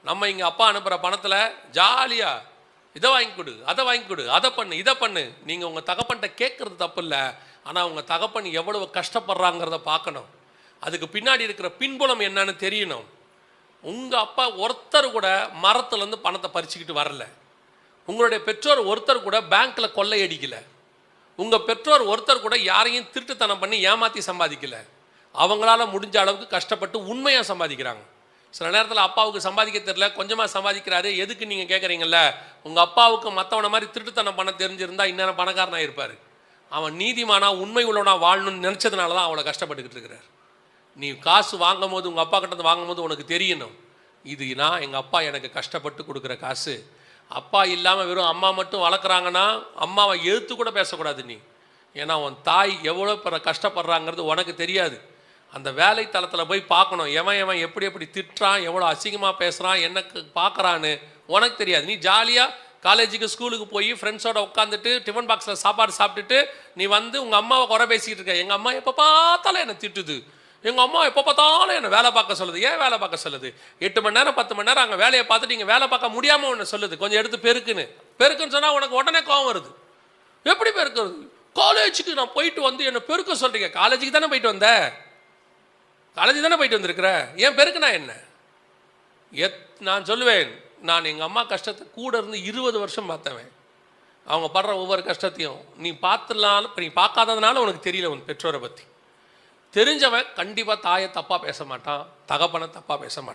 நம்ம இங்கே அப்பா அனுப்புகிற பணத்தில் ஜாலியாக இதை வாங்கி கொடு, அதை வாங்கி கொடு, அதை பண்ணு, இதை பண்ணு. நீங்கள் உங்கள் தகப்பன்கிட்ட கேட்குறது தப்பு இல்லை, ஆனால் உங்கள் தகப்பன் எவ்வளவு கஷ்டப்படுறாங்கிறத பார்க்கணும். அதுக்கு பின்னாடி இருக்கிற பின்புலம் என்னன்னு தெரியணும். உங்கள் அப்பா ஒருத்தர் கூட மரத்துலேருந்து பணத்தை பறிச்சுக்கிட்டு வரல. உங்களுடைய பெற்றோர் ஒருத்தர் கூட பேங்க்கில் கொள்ளையடிக்கலை. உங்கள் பெற்றோர் ஒருத்தர் கூட யாரையும் திருட்டுத்தனம் பண்ணி ஏமாற்றி சம்பாதிக்கலை. அவங்களால முடிஞ்ச அளவுக்கு கஷ்டப்பட்டு உண்மையாக சம்பாதிக்கிறாங்க. சில நேரத்தில் அப்பாவுக்கு சம்பாதிக்க தெரியல, கொஞ்சமாக சம்பாதிக்கிறாரு. எதுக்கு நீங்கள் கேட்குறீங்கல்ல? உங்கள் அப்பாவுக்கு மற்றவனை மாதிரி திருட்டுத்தனம் பண்ண தெரிஞ்சிருந்தா இந்நேரம் பணக்காரனாக இருப்பார். அவன் நீதிமானா உண்மை உள்ளவனா வாழணும்னு நினச்சதுனால தான் அவ்வளோ கஷ்டப்பட்டுக்கிட்டு இருக்கிறார். நீ காசு வாங்கும் போது, உங்கள் அப்பா கிட்ட வாங்கும் போது உனக்கு தெரியணும், இது நான் எங்கள் அப்பா எனக்கு கஷ்டப்பட்டு கொடுக்குற காசு. அப்பா இல்லாமல் வெறும் அம்மா மட்டும் வளர்க்குறாங்கன்னா அம்மாவை எதிர்த்து கூட பேசக்கூடாது நீ. ஏன்னா உன் தாய் எவ்வளோ கஷ்டப்படுறாங்கிறது உனக்கு தெரியாது. அந்த வேலை தளத்தில் போய் பார்க்கணும், எவன் எப்படி திட்டுறான், எவ்வளோ அசிங்கமாக பேசுகிறான், எனக்கு பார்க்குறான்னு உனக்கு தெரியாது. நீ ஜாலியாக காலேஜுக்கு ஸ்கூலுக்கு போய் ஃப்ரெண்ட்ஸோட உட்காந்துட்டு டிஃபன் பாக்ஸில் சாப்பாடு சாப்பிட்டுட்டு நீ வந்து உங்கள் அம்மாவை குறை பேசிக்கிட்டு இருக்க. எங்கள் அம்மா எப்போ பார்த்தாலும் என்னை திட்டுது, எங்கள் அம்மா எப்போ பார்த்தாலும் என்னை வேலை பார்க்க சொல்லுது. ஏன் வேலை பார்க்க சொல்லுது? 8 மணி நேரம் 10 மணி நேரம் அங்கே வேலையை பார்த்துட்டு இங்கே வேலை பார்க்க முடியாமல் ஒன்று சொல்லுது. கொஞ்சம் எடுத்து பெருக்குன்னு சொன்னால் உனக்கு உடனே கோவம் வருது. எப்படி பெருக்கிறது? காலேஜுக்கு நான் போயிட்டு வந்து என்னை பெருக்க சொல்கிறீங்க. காலேஜுக்கு தானே போயிட்டு வந்த, காலேஜுக்கு தானே போயிட்டு வந்திருக்கிற, ஏன் பெருக்குனா என்ன? நான் சொல்லுவேன், நான் எங்கள் அம்மா கஷ்டத்தை கூட இருந்து 20 வருஷம் பார்த்தவன். அவங்க படுற ஒவ்வொரு கஷ்டத்தையும் நீ பார்த்துனாலும், நீ பார்க்காததுனால உனக்கு தெரியல உன் பெற்றோரை பற்றி. தெரிஞ்சவன் கண்டிப்பாக தாயை தப்பாக பேச மாட்டான், தகப்பனை தப்பாக பேச மாட்டான்.